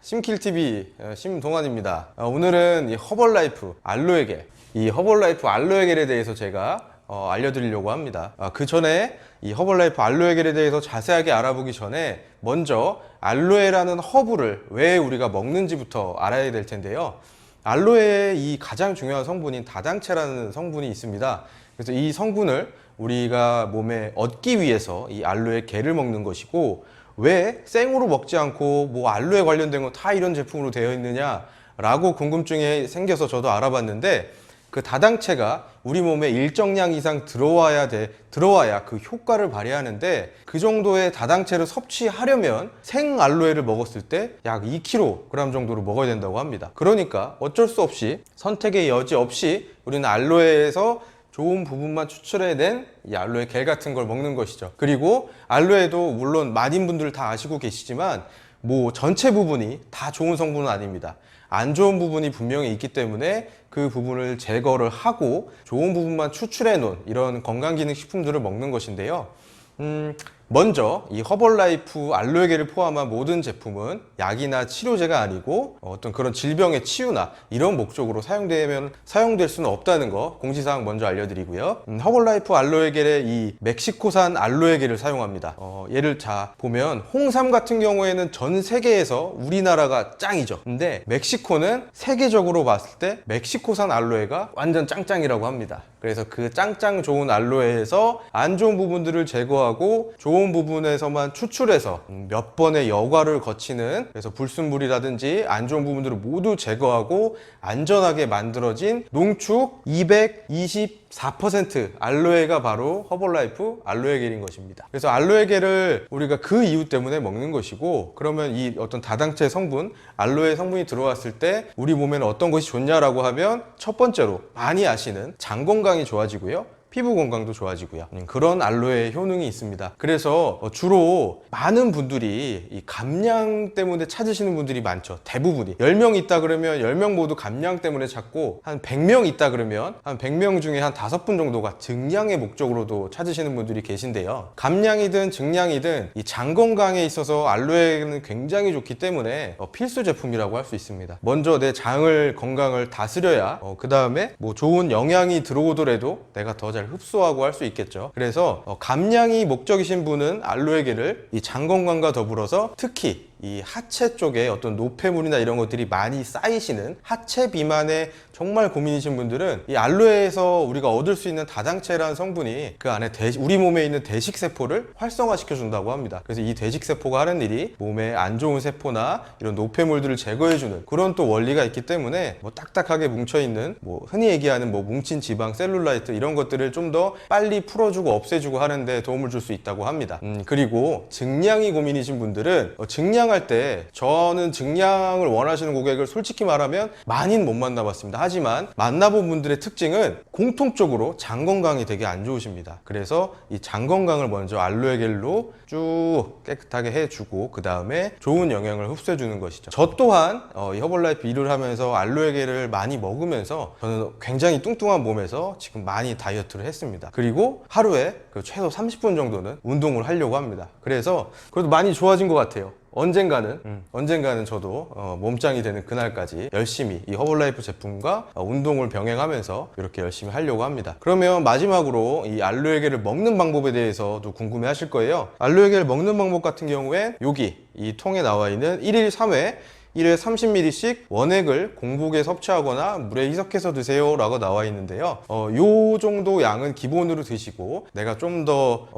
심킬TV 심동환입니다. 오늘은 이 허벌라이프 알로에겔, 이 허벌라이프 알로에겔에 대해서 제가 알려드리려고 합니다. 그 전에 이 허벌라이프 알로에겔에 대해서 자세하게 알아보기 전에 먼저 알로에라는 허브를 왜 우리가 먹는지부터 알아야 될 텐데요. 알로에의 이 가장 중요한 성분인 다당체라는 성분이 있습니다. 그래서 이 성분을 우리가 몸에 얻기 위해서 이 알로에 겔을 먹는 것이고, 왜 생으로 먹지 않고 뭐 알로에 관련된 거 다 이런 제품으로 되어 있느냐 라고 궁금증이 생겨서 저도 알아봤는데, 그 다당체가 우리 몸에 일정량 이상 들어와야 그 효과를 발휘하는데, 그 정도의 다당체를 섭취하려면 생 알로에를 먹었을 때 약 2kg 정도로 먹어야 된다고 합니다. 그러니까 어쩔 수 없이, 선택의 여지 없이 우리는 알로에에서 좋은 부분만 추출해낸 이 알로에 겔 같은 걸 먹는 것이죠. 그리고 알로에도 물론 많은 분들 다 아시고 계시지만 뭐 전체 부분이 다 좋은 성분은 아닙니다. 안 좋은 부분이 분명히 있기 때문에 그 부분을 제거를 하고 좋은 부분만 추출해 놓은 이런 건강기능식품들을 먹는 것인데요. 먼저 이 허벌라이프 알로에겔을 포함한 모든 제품은 약이나 치료제가 아니고 어떤 그런 질병의 치유나 이런 목적으로 사용될 수는 없다는 거 공지사항 먼저 알려드리고요. 허벌라이프 알로에겔의 이 멕시코산 알로에겔을 사용합니다. 예를 보면 홍삼 같은 경우에는 전 세계에서 우리나라가 짱이죠. 근데 멕시코는 세계적으로 봤을 때 멕시코산 알로에가 완전 짱짱이라고 합니다. 그래서 그 짱짱 좋은 알로에에서 안 좋은 부분들을 제거하고 좋은 부분에서만 추출해서 몇 번의 여과를 거치는, 그래서 불순물이라든지 안 좋은 부분들을 모두 제거하고 안전하게 만들어진 농축 224% 알로에가 바로 허벌라이프 알로에겔인 것입니다. 그래서 알로에겔을 우리가 그 이유 때문에 먹는 것이고, 그러면 이 어떤 다당체 성분, 알로에 성분이 들어왔을 때 우리 몸에는 어떤 것이 좋냐라고 하면, 첫 번째로 많이 아시는 장 건강이 좋아지고요, 피부 건강도 좋아지고요. 그런 알로에 효능이 있습니다. 그래서 주로 많은 분들이 이 감량 때문에 찾으시는 분들이 많죠. 대부분이 10명 있다 그러면 10명 모두 감량 때문에 찾고, 한 100명 있다 그러면 한 100명 중에 한 5분 정도가 증량의 목적으로도 찾으시는 분들이 계신데요. 감량이든 증량이든 이 장 건강에 있어서 알로에는 굉장히 좋기 때문에 필수 제품이라고 할 수 있습니다. 먼저 내 장을 건강을 다스려야 그 다음에 뭐 좋은 영양이 들어오더라도 내가 더 잘 흡수하고 할 수 있겠죠. 그래서 감량이 목적이신 분은 알로에겔을 이 장 건강과 더불어서 특히 이 하체 쪽에 어떤 노폐물이나 이런 것들이 많이 쌓이시는 하체 비만에 정말 고민이신 분들은 이 알로에에서 우리가 얻을 수 있는 다당체라는 성분이 그 안에 우리 몸에 있는 대식세포를 활성화시켜 준다고 합니다. 그래서 이 대식세포가 하는 일이 몸에 안 좋은 세포나 이런 노폐물들을 제거해주는 그런 또 원리가 있기 때문에, 뭐 딱딱하게 뭉쳐있는, 뭐 흔히 얘기하는 뭐 뭉친 지방, 셀룰라이트 이런 것들을 좀 더 빨리 풀어주고 없애주고 하는데 도움을 줄 수 있다고 합니다. 그리고 증량이 고민이신 분들은 증량할 때, 저는 증량을 원하시는 고객을 솔직히 말하면 많이는 못 만나봤습니다. 하지만 만나본 분들의 특징은 공통적으로 장 건강이 되게 안 좋으십니다. 그래서 이 장 건강을 먼저 알로에겔로 쭉 깨끗하게 해주고 그 다음에 좋은 영양을 흡수해 주는 것이죠. 저 또한 이 허벌라이프 일을 하면서 알로에겔을 많이 먹으면서 저는 굉장히 뚱뚱한 몸에서 지금 많이 다이어트를 했습니다. 그리고 하루에 최소 30분 정도는 운동을 하려고 합니다. 그래서 그래도 많이 좋아진 것 같아요. 언젠가는 저도 몸짱이 되는 그날까지 열심히 이 허벌라이프 제품과 운동을 병행하면서 이렇게 열심히 하려고 합니다. 그러면 마지막으로 이 알로에겔을 먹는 방법에 대해서도 궁금해 하실 거예요. 알로에겔 먹는 방법 같은 경우에 여기 이 통에 나와 있는 1일 3회 1회 30ml씩 원액을 공복에 섭취하거나 물에 희석해서 드세요 라고 나와 있는데요. 요 정도 양은 기본으로 드시고, 내가 좀 더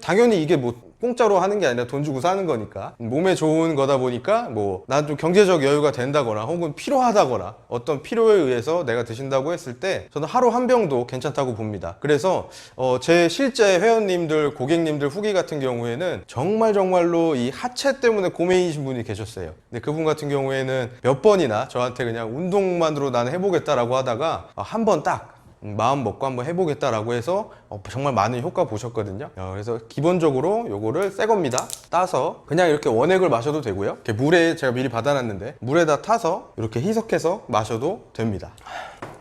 당연히 이게 뭐 공짜로 하는 게 아니라 돈 주고 사는 거니까 몸에 좋은 거다 보니까, 뭐 난 좀 경제적 여유가 된다거나 혹은 필요하다거나 어떤 필요에 의해서 내가 드신다고 했을 때 저는 하루 한 병도 괜찮다고 봅니다. 그래서 제 실제 회원님들, 고객님들 후기 같은 경우에는 정말로 이 하체 때문에 고민이신 분이 계셨어요. 근데 그분 같은 경우에는 몇 번이나 저한테 그냥 운동만으로 나는 해보겠다라고 하다가 한 번 딱 마음 먹고 한번 해보겠다라고 해서 정말 많은 효과 보셨거든요. 그래서 기본적으로 요거를 새 겁니다. 따서 그냥 이렇게 원액을 마셔도 되고요, 이렇게 물에 제가 미리 받아놨는데 물에다 타서 이렇게 희석해서 마셔도 됩니다.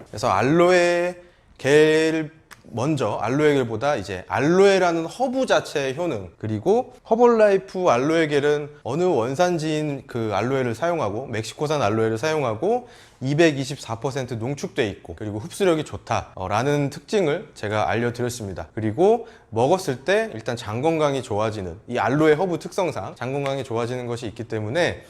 그래서 알로에 겔 먼저 알로에겔보다 이제 알로에라는 허브 자체의 효능, 그리고 허벌라이프 알로에겔은 어느 원산지인 그 알로에를 사용하고 멕시코산 알로에를 사용하고 224% 농축돼 있고 그리고 흡수력이 좋다라는 특징을 제가 알려드렸습니다. 그리고 먹었을 때 일단 장 건강이 좋아지는, 이 알로에 허브 특성상 장 건강이 좋아지는 것이 있기 때문에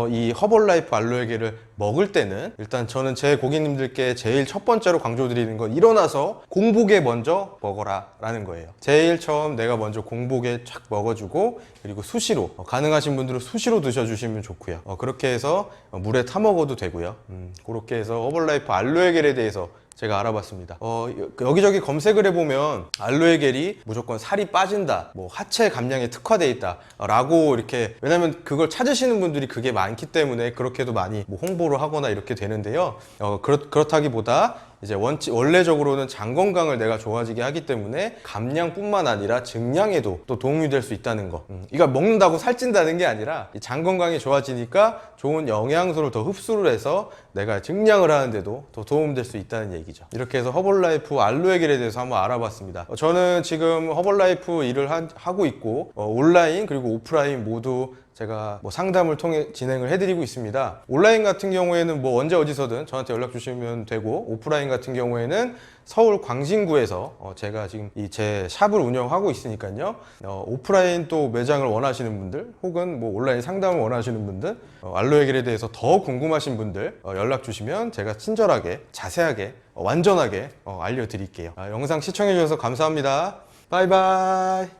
이 허벌라이프 알로에겔을 먹을 때는 일단 저는 제 고객님들께 제일 첫 번째로 강조드리는 건 일어나서 공복에 먼저 먹어라 라는 거예요. 제일 처음 내가 먼저 공복에 착 먹어주고, 그리고 수시로 가능하신 분들은 수시로 드셔주시면 좋고요. 그렇게 해서 물에 타 먹어도 되고요. 그렇게 해서 허벌라이프 알로에겔에 대해서 제가 알아봤습니다. 여기저기 검색을 해보면 알로에겔이 무조건 살이 빠진다, 뭐 하체 감량에 특화되어 있다 라고 이렇게, 왜냐면 그걸 찾으시는 분들이 그게 많기 때문에 그렇게도 많이 뭐 홍보를 하거나 이렇게 되는데요. 그렇다기보다 이제 원래적으로는 장 건강을 내가 좋아지게 하기 때문에 감량뿐만 아니라 증량에도 또 도움이 될 수 있다는 거. 이거 먹는다고 살찐다는 게 아니라 장 건강이 좋아지니까 좋은 영양소를 더 흡수를 해서 내가 증량을 하는데도 더 도움될 수 있다는 얘기죠. 이렇게 해서 허벌라이프 알로에겔에 대해서 한번 알아봤습니다. 저는 지금 허벌라이프 일을 하고 있고 온라인 그리고 오프라인 모두 제가 뭐 상담을 통해 진행을 해드리고 있습니다. 온라인 같은 경우에는 뭐 언제 어디서든 저한테 연락 주시면 되고, 오프라인 같은 경우에는 서울 광진구에서 제가 지금 제 샵을 운영하고 있으니까요. 오프라인 또 매장을 원하시는 분들, 혹은 뭐 온라인 상담을 원하시는 분들, 알로에겔에 대해서 더 궁금하신 분들 연락 주시면 제가 친절하게, 자세하게, 완전하게 알려드릴게요. 영상 시청해 주셔서 감사합니다. 바이바이.